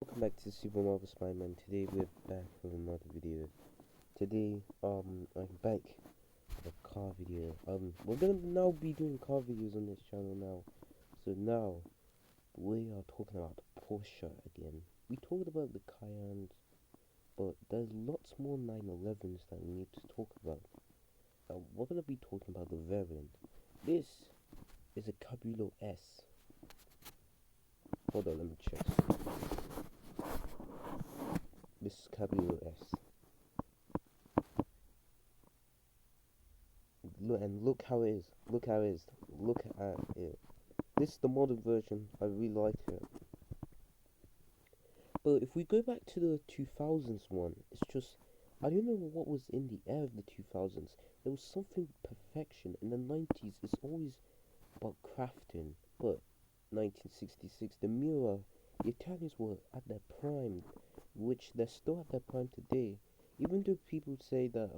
Welcome back to SuperMarvelSpider-Man. Today we're back with another video. Today, I'm back with a car video. We're gonna now be doing car videos on this channel now. So now, we are talking about the Porsche again. We talked about the Cayennes, but there's lots more 911s that we need to talk about. We're gonna be talking about the variant. This is a Cabriolet S. Hold on, let me check. This is Cabriolet S. Look how it is. Look how it is. Look at it. This is the modern version. I really like it. But if we go back to the 2000s one, it's just, I don't know what was in the air of the 2000s. There was something perfection. In the 90s, it's always about crafting. But 1966, the Mira, the Italians were at their prime, which they're still at their prime today. Even though people say that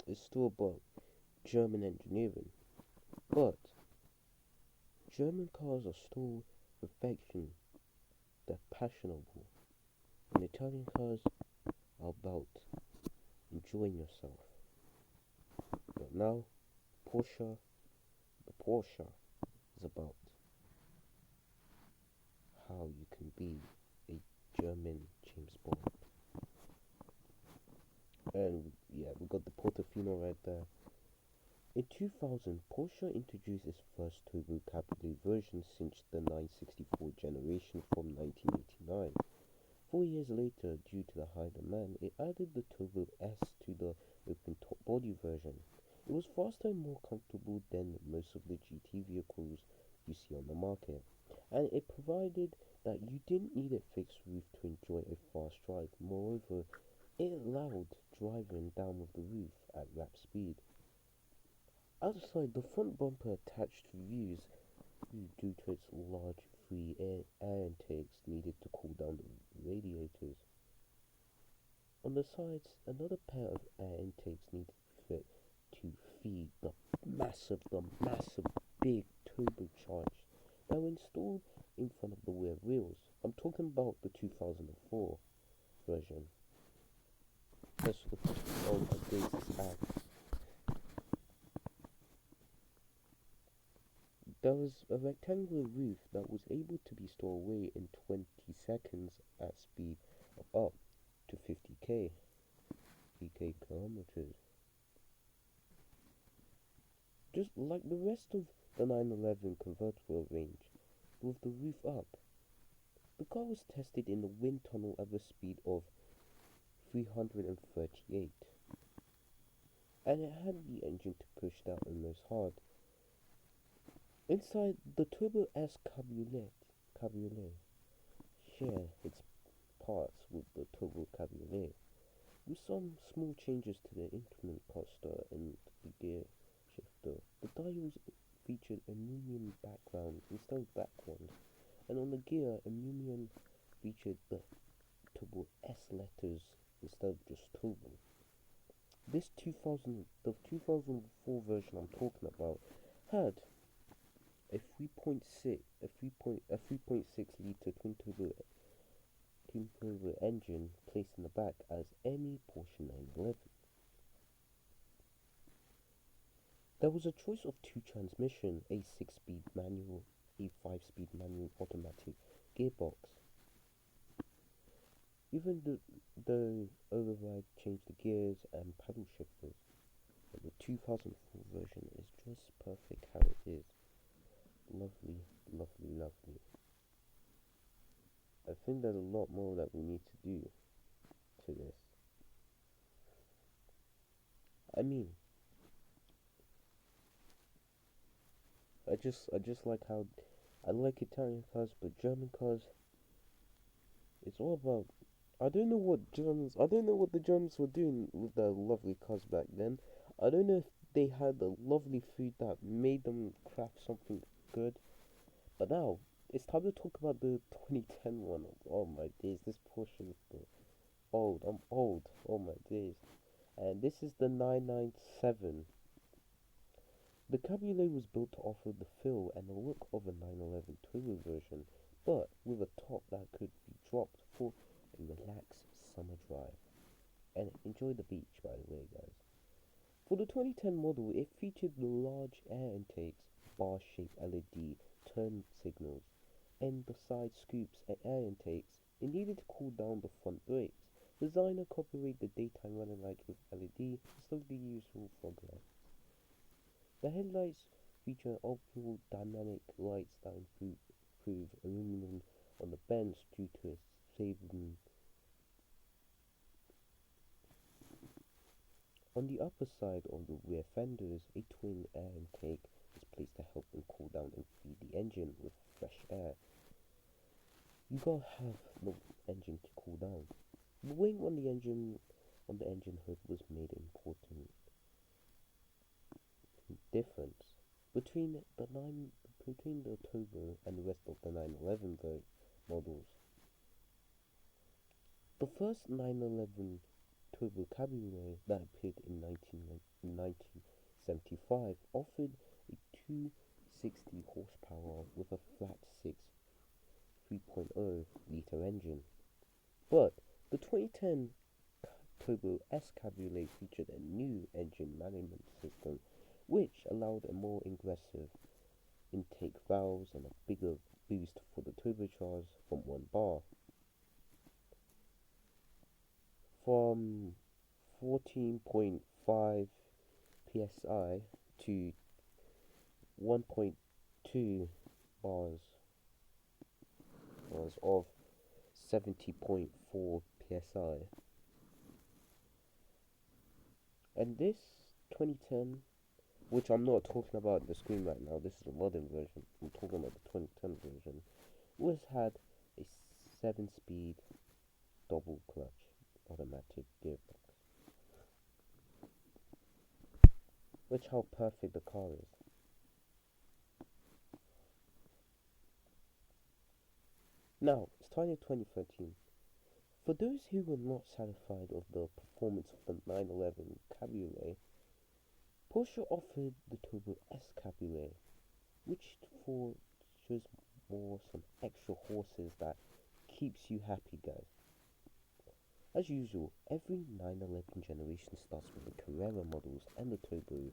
it's still about German engineering, but German cars are still perfection. They're passionable, and Italian cars are about enjoying yourself. But now, Porsche, the Porsche is about how you can be a German James Bond. And yeah, we got the Portofino right there. In 2000, Porsche introduced its first turbo cabriolet version since the 964 generation from 1989. 4 years later, due to the high demand, it added the Turbo S to the open-top body version. It was faster and more comfortable than most of the GT vehicles you see on the market, and it provided that you didn't need a fixed roof to enjoy a fast drive. Moreover, it allowed driving down with the roof at lap speed. Outside, the front bumper attached views due to its large free air intakes needed to cool down the radiators. On the sides, another pair of air intakes needed to fit to feed the massive big turbocharged that were installed in front of the rear wheels. I'm talking about the 2004 version. That's the greatest act. There was a rectangular roof that was able to be stored away in 20 seconds at speed of up to 50k kilometers. Just like the rest of the 911 convertible range, with the roof up. The car was tested in the wind tunnel at a speed of 338, and it had the engine to push that almost hard. Inside, the Turbo S Cabriolet share its parts with the Turbo Cabriolet, with some small changes to the instrument cluster and the gear shifter. The dials featured aluminium background instead of back ones, and on the gear, aluminium featured the Turbo S letters instead of just Turbo. The 2004 version I'm talking about had a 3.6 liter twin turbo engine placed in the back as any Porsche 911. There was a choice of two transmission, a 6-speed manual, a 5-speed manual automatic gearbox. Even the override changed the gears and paddle shifters, but the 2004 version is just perfect how it is. Lovely, lovely, lovely. I think there's a lot more that we need to do to this. I mean, I just like how I like Italian cars, but German cars, it's all about. I don't know what the Germans were doing with their lovely cars back then. I don't know if they had the lovely food that made them craft something good. But now, it's time to talk about the 2010 one. Oh my days, this Porsche is old. I'm old. Oh my days. And this is the 997. The Cabriolet was built to offer the feel and the look of a 911 Turbo version, but with a top that could be dropped for a relaxed summer drive. And enjoy the beach, by the way, guys. For the 2010 model, it featured large air intakes, bar-shaped LED turn signals, and the side scoops and air intakes. It needed to cool down the front brakes. Designer copied the daytime running lights with LED instead of the usual fog lights. The headlights feature optional dynamic lights that improve illumination on the bends due to its saving. On the upper side of the rear fenders, a twin air intake is placed to help them cool down and feed the engine with fresh air. You gotta have the engine to cool down. The wing on the engine hood was made important difference between the Turbo and the rest of the 911 models. The first 911 Turbo Cabriolet that appeared in 1975 offered a 260 horsepower with a flat 6 3.0 litre engine. But the 2010 Turbo S Cabriolet featured a new engine management system which allowed a more aggressive intake valves and a bigger boost for the turbocharge from 1 bar. From 14.5 psi to 1.2 bars of 70.4 psi. And this 2010, which I'm not talking about the screen right now, this is a modern version, I'm talking about the 2010 version, had a 7-speed double clutch automatic gearbox. Which how perfect the car is. Now, it's time in 2013. For those who were not satisfied with the performance of the 911 Cabriolet, Porsche offered the Turbo S Cabriolet, which features some extra horses that keeps you happy, guys. As usual, every 911 generation starts with the Carrera models and the Turbo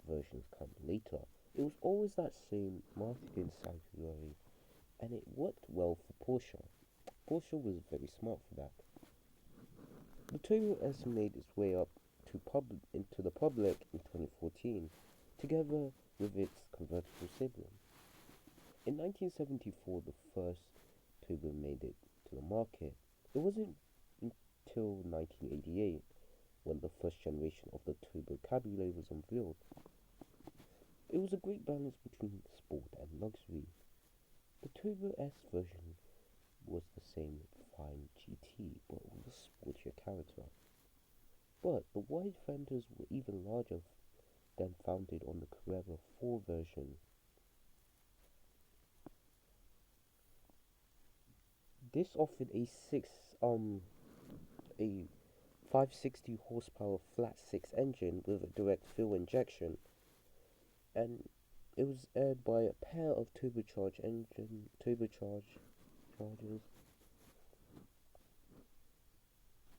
versions come later. It was always that same marketing strategy, and it worked well for Porsche. Porsche was very smart for that. The Turbo S made its way up into the public in 2014, together with its convertible sibling. In 1974, the first Turbo made it to the market. It wasn't until 1988 when the first generation of the Turbo Cabriolet was unveiled. It was a great balance between sport and luxury. The Turbo S version was the same fine GT, but with a sportier character. But the wide fenders were even larger than found on the Carrera 4 version. This offered a 560 horsepower flat 6 engine with a direct fuel injection, and it was aired by a pair of turbochargers.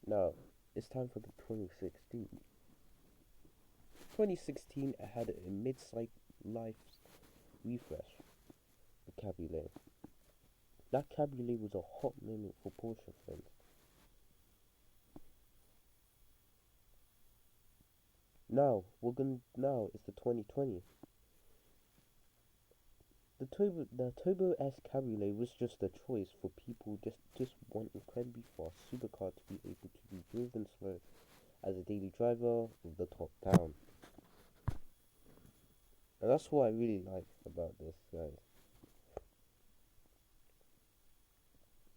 Now, it's time for the 2016. 2016 had a mid-life refresh, the Cabriolet. That Cabriolet was a hot moment for Porsche fans. Now it's the 2020. The Turbo S Cabriolet was just a choice for people just want incredibly fast supercar to be able to be driven slow as a daily driver with the top down. And that's what I really like about this, guys.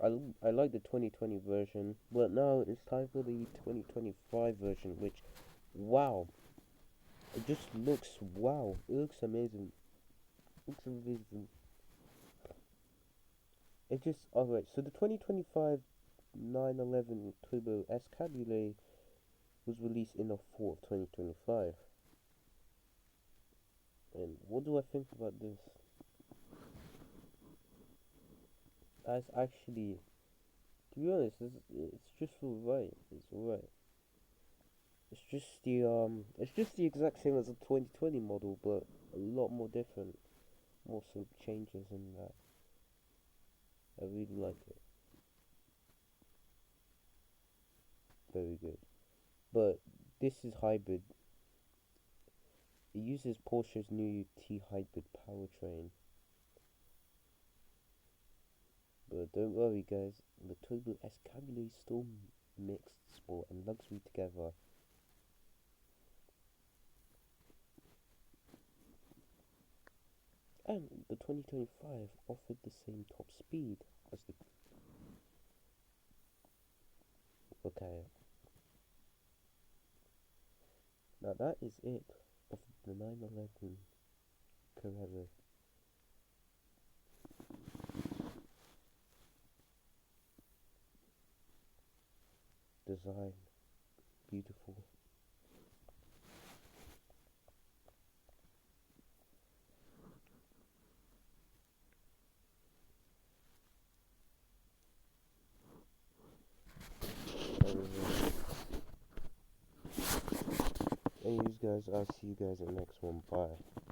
I like the 2020 version, but now it's time for the 2025 version, which, wow, it just looks, wow, it looks amazing. Looks amazing. It just, alright, so the 2025 911 Turbo S Cabriolet was released in the fall of 2025. And what do I think about this? To be honest, it's just alright. It's alright. It's just the exact same as the 2020 model, but a lot more different. More some changes in that. I really like it. Very good. But this is hybrid. It uses Porsche's new T-Hybrid powertrain. But don't worry guys, the Turbo S Cabriolet still mixed sport and luxury together. And the 2025 offered the same top speed as the... Okay. Now that is it of the 911 Carrera. Design, beautiful. Anyways guys, I'll see you guys in the next one. Bye.